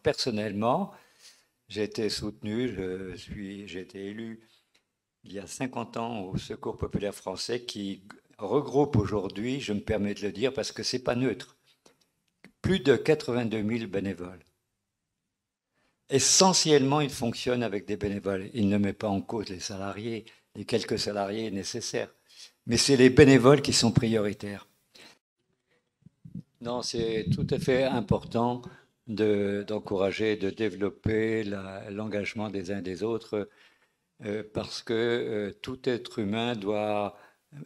Personnellement, j'ai été soutenu, j'ai été élu il y a 50 ans au Secours populaire français qui regroupe aujourd'hui, je me permets de le dire parce que c'est pas neutre, plus de 82 000 bénévoles. Essentiellement, il fonctionne avec des bénévoles. Il ne met pas en cause les salariés, les quelques salariés nécessaires. Mais c'est les bénévoles qui sont prioritaires. Non, c'est tout à fait important d'encourager, de développer l'engagement des uns et des autres, parce que tout être humain doit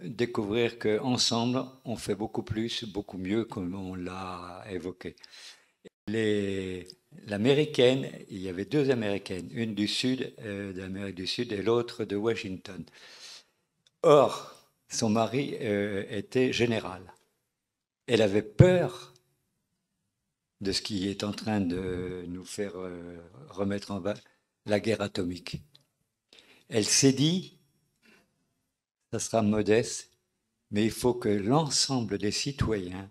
découvrir qu'ensemble, on fait beaucoup plus, beaucoup mieux, comme on l'a évoqué. L'américaine, il y avait deux américaines, une du sud, d'Amérique du Sud, et l'autre de Washington. Or, son mari était général. Elle avait peur de ce qui est en train de nous faire remettre en bas la guerre atomique. Elle s'est dit, ça sera modeste, mais il faut que l'ensemble des citoyens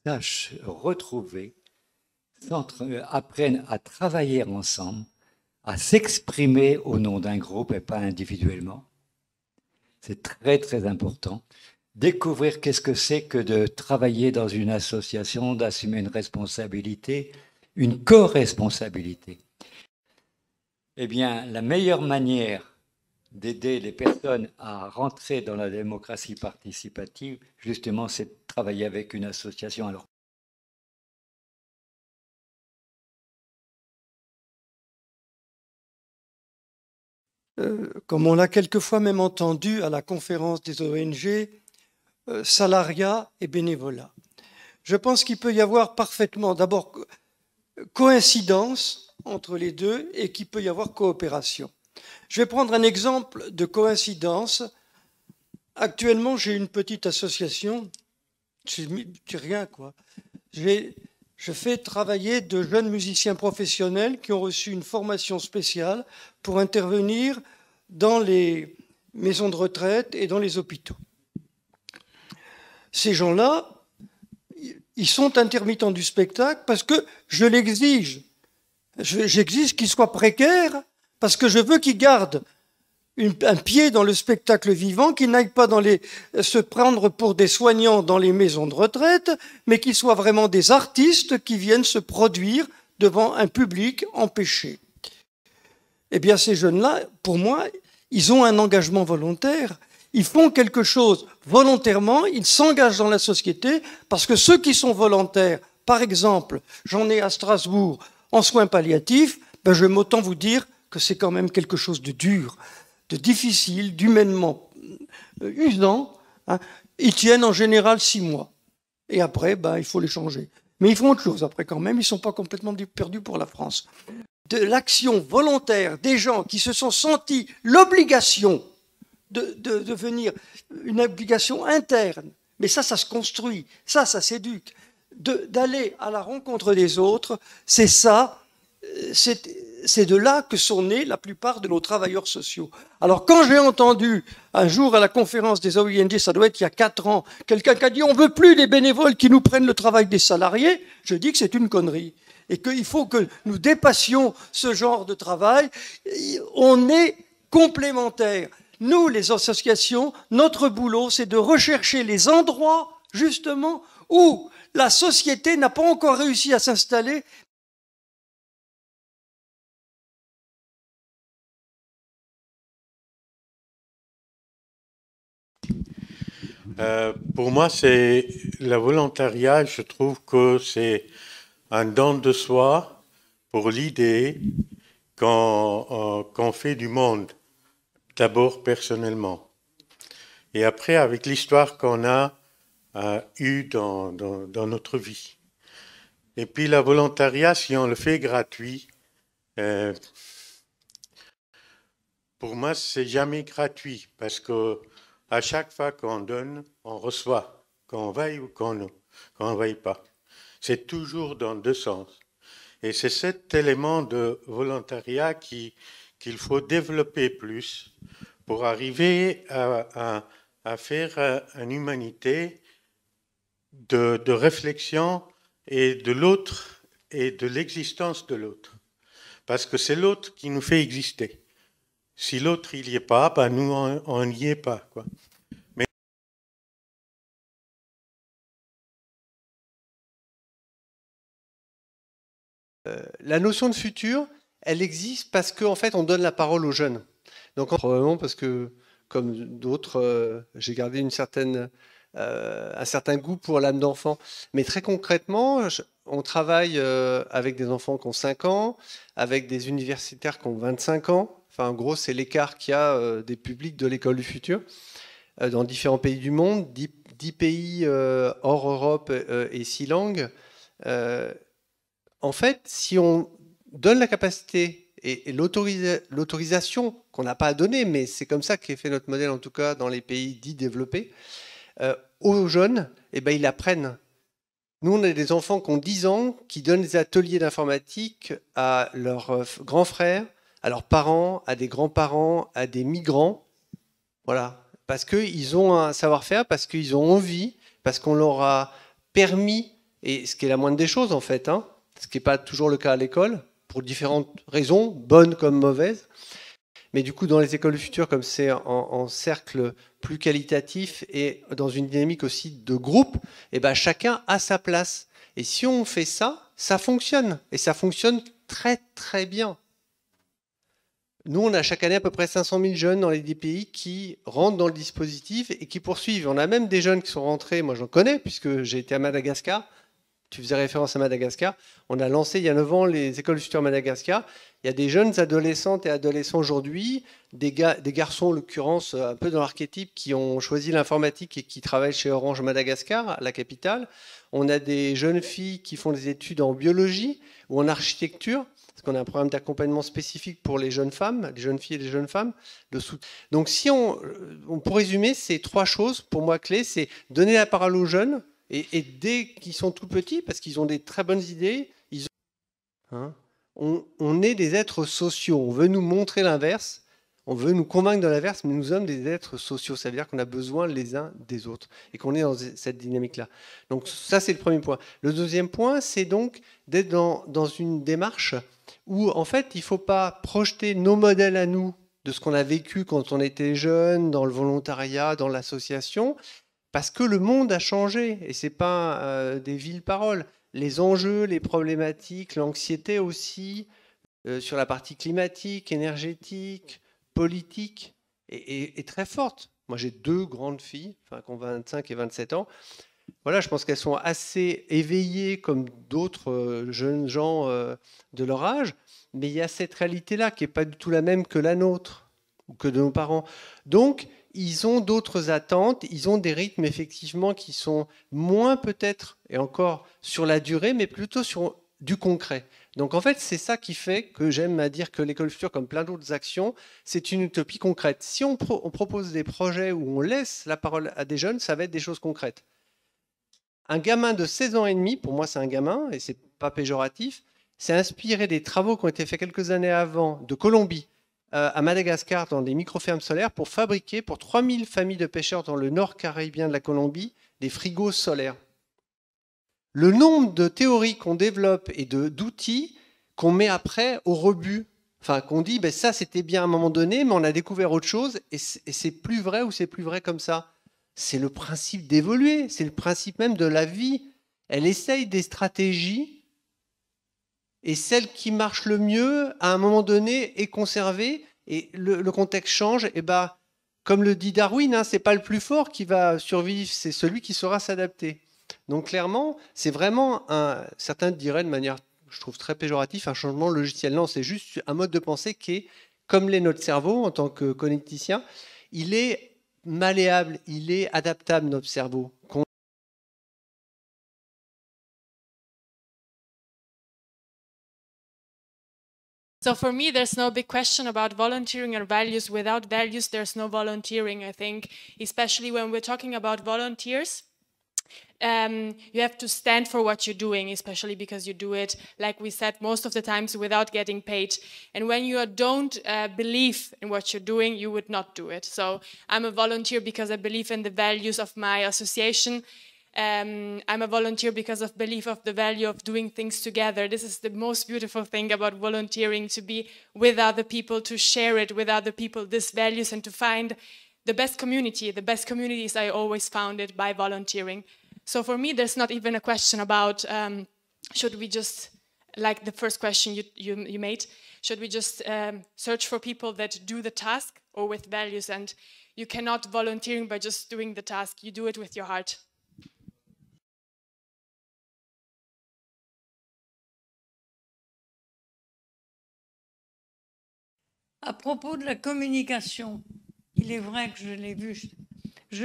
sachent retrouver, apprennent à travailler ensemble, à s'exprimer au nom d'un groupe et pas individuellement. C'est très très important. Découvrir qu'est-ce que c'est que de travailler dans une association, d'assumer une responsabilité, une co-responsabilité. Eh bien, la meilleure manière d'aider les personnes à rentrer dans la démocratie participative, justement, c'est de travailler avec une association. Alors, comme on l'a quelquefois même entendu à la conférence des ONG, salariat et bénévolat. Je pense qu'il peut y avoir parfaitement, d'abord, coïncidence entre les deux et qu'il peut y avoir coopération. Je vais prendre un exemple de coïncidence. Actuellement, j'ai une petite association, c'est rien quoi. Je fais travailler de jeunes musiciens professionnels qui ont reçu une formation spéciale pour intervenir dans les maisons de retraite et dans les hôpitaux. Ces gens-là, ils sont intermittents du spectacle parce que je l'exige. J'exige qu'ils soient précaires parce que je veux qu'ils gardent un pied dans le spectacle vivant, qu'ils n'aillent pas se prendre pour des soignants dans les maisons de retraite, mais qu'ils soient vraiment des artistes qui viennent se produire devant un public empêché. Eh bien, ces jeunes-là, pour moi, ils ont un engagement volontaire. Ils font quelque chose volontairement, ils s'engagent dans la société, parce que ceux qui sont volontaires, par exemple, j'en ai à Strasbourg en soins palliatifs, ben je vais autant vous dire que c'est quand même quelque chose de dur, de difficile, d'humainement usant. Hein. Ils tiennent en général 6 mois. Et après, ben, il faut les changer. Mais ils font autre chose après quand même, ils ne sont pas complètement perdus pour la France. De l'action volontaire des gens qui se sont sentis l'obligation de venir, une obligation interne, mais ça se construit, ça s'éduque, d'aller à la rencontre des autres, c'est ça, c'est de là que sont nés la plupart de nos travailleurs sociaux. Alors quand j'ai entendu un jour à la conférence des OING, ça doit être il y a 4 ans, quelqu'un qui a dit on ne veut plus des bénévoles qui nous prennent le travail des salariés, je dis que c'est une connerie. Et qu'il faut que nous dépassions ce genre de travail. On est complémentaires. Nous, les associations, notre boulot, c'est de rechercher les endroits, justement, où la société n'a pas encore réussi à s'installer. Pour moi, c'est le volontariat, je trouve que c'est un don de soi pour l'idée qu'on fait du monde, d'abord personnellement. Et après, avec l'histoire qu'on a eue dans notre vie. Et puis, le volontariat, si on le fait gratuit, pour moi, c'est jamais gratuit parce que à chaque fois qu'on donne, on reçoit, qu'on veuille ou qu'on ne veuille pas. C'est toujours dans deux sens. Et c'est cet élément de volontariat qu'il faut développer plus pour arriver à faire une humanité de réflexion et de l'autre et de l'existence de l'autre. Parce que c'est l'autre qui nous fait exister. Si l'autre il n'y est pas, ben nous on n'y est pas, quoi. Mais la notion de futur, elle existe parce qu'en fait, on donne la parole aux jeunes. Donc, probablement parce que, comme d'autres, j'ai gardé un certain goût pour l'âme d'enfant. Mais très concrètement, on travaille avec des enfants qui ont 5 ans, avec des universitaires qui ont 25 ans. Enfin, en gros, c'est l'écart qu'il y a des publics de l'école du futur dans différents pays du monde, 10 pays hors Europe et 6 langues. En fait, si on donne la capacité et l'autorisation qu'on n'a pas à donner, mais c'est comme ça qu'est fait notre modèle, en tout cas dans les pays dits développés, aux jeunes, eh ben, ils apprennent. Nous, on a des enfants qui ont 10 ans, qui donnent des ateliers d'informatique à leurs grands frères, à leurs parents, à des grands-parents, à des migrants. Voilà. Parce qu'ils ont un savoir-faire, parce qu'ils ont envie, parce qu'on leur a permis, et ce qui est la moindre des choses en fait, hein, ce qui n'est pas toujours le cas à l'école, pour différentes raisons, bonnes comme mauvaises. Mais du coup, dans les écoles du futur, comme c'est en cercle plus qualitatif et dans une dynamique aussi de groupe, eh ben, chacun a sa place. Et si on fait ça, ça fonctionne. Et ça fonctionne très, très bien. Nous, on a chaque année à peu près 500 000 jeunes dans les 10 pays qui rentrent dans le dispositif et qui poursuivent. On a même des jeunes qui sont rentrés, moi j'en connais, puisque j'ai été à Madagascar. Tu faisais référence à Madagascar. On a lancé il y a 9 ans les écoles du futur à Madagascar. Il y a des jeunes adolescentes et adolescents aujourd'hui, des garçons en l'occurrence un peu dans l'archétype qui ont choisi l'informatique et qui travaillent chez Orange Madagascar, la capitale. On a des jeunes filles qui font des études en biologie ou en architecture, parce qu'on a un programme d'accompagnement spécifique pour les jeunes femmes, les jeunes filles et les jeunes femmes. Donc si pour résumer, ces 3 choses pour moi clés, c'est donner la parole aux jeunes, et dès qu'ils sont tout petits, parce qu'ils ont des très bonnes idées, on est des êtres sociaux. On veut nous montrer l'inverse, on veut nous convaincre de l'inverse, mais nous sommes des êtres sociaux. Ça veut dire qu'on a besoin les uns des autres et qu'on est dans cette dynamique-là. Donc ça, c'est le premier point. Le deuxième point, c'est donc d'être dans une démarche où, en fait, il ne faut pas projeter nos modèles à nous de ce qu'on a vécu quand on était jeune, dans le volontariat, dans l'association, parce que le monde a changé, et ce n'est pas des villes paroles. Les enjeux, les problématiques, l'anxiété aussi, sur la partie climatique, énergétique, politique, est très forte. Moi, j'ai 2 grandes filles, qui ont 25 et 27 ans. Voilà, je pense qu'elles sont assez éveillées comme d'autres jeunes gens de leur âge, mais il y a cette réalité-là qui n'est pas du tout la même que la nôtre, ou que de nos parents. Donc, ils ont d'autres attentes, ils ont des rythmes effectivement qui sont moins peut-être, et encore sur la durée, mais plutôt sur du concret. Donc en fait, c'est ça qui fait que j'aime à dire que l'école future, comme plein d'autres actions, c'est une utopie concrète. Si on propose des projets où on laisse la parole à des jeunes, ça va être des choses concrètes. Un gamin de 16 ans et demi, pour moi c'est un gamin, et c'est pas péjoratif, s'est inspiré des travaux qui ont été faits quelques années avant de Colombie, à Madagascar dans des micro-fermes solaires pour fabriquer pour 3000 familles de pêcheurs dans le nord caribéen de la Colombie des frigos solaires. Le nombre de théories qu'on développe et d'outils qu'on met après au rebut, enfin qu'on dit ben ça c'était bien à un moment donné mais on a découvert autre chose et c'est plus vrai ou c'est plus vrai comme ça. C'est le principe d'évoluer, c'est le principe même de la vie. Elle essaye des stratégies et celle qui marche le mieux, à un moment donné, est conservée, et le contexte change, et bah, comme le dit Darwin, hein, c'est pas le plus fort qui va survivre, c'est celui qui saura s'adapter. Donc clairement, c'est vraiment, certains diraient de manière, je trouve très péjorative, un changement logiciel. Non, c'est juste un mode de pensée qui est, comme l'est notre cerveau en tant que cogniticien, il est malléable, il est adaptable, notre cerveau. So for me, there's no big question about volunteering or values. Without values, there's no volunteering, I think, especially when we're talking about volunteers. You have to stand for what you're doing, especially because you do it, like we said, most of the times without getting paid. And when you don't believe in what you're doing, you would not do it. So I'm a volunteer because I believe in the values of my association. I'm a volunteer because of belief of the value of doing things together. This is the most beautiful thing about volunteering, to be with other people, to share it with other people, these values, and to find the best community. The best communities I always found it by volunteering. So for me, there's not even a question about should we just, like the first question you made, should we just search for people that do the task or with values? And you cannot volunteering by just doing the task. You do it with your heart. À propos de la communication, il est vrai que je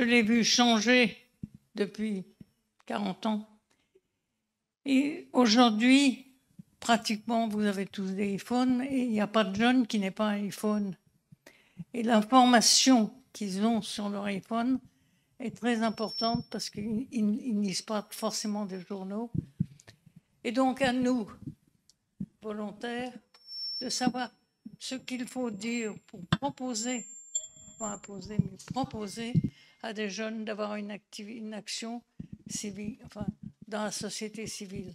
l'ai vu changer depuis 40 ans. Et aujourd'hui, pratiquement, vous avez tous des iPhones et il n'y a pas de jeune qui n'ait pas un iPhone. Et l'information qu'ils ont sur leur iPhone est très importante parce qu'ils ne lisent pas forcément des journaux. Et donc à nous, volontaires, de savoir ce qu'il faut dire pour proposer, pas imposer, mais proposer à des jeunes d'avoir une action civile, enfin, dans la société civile.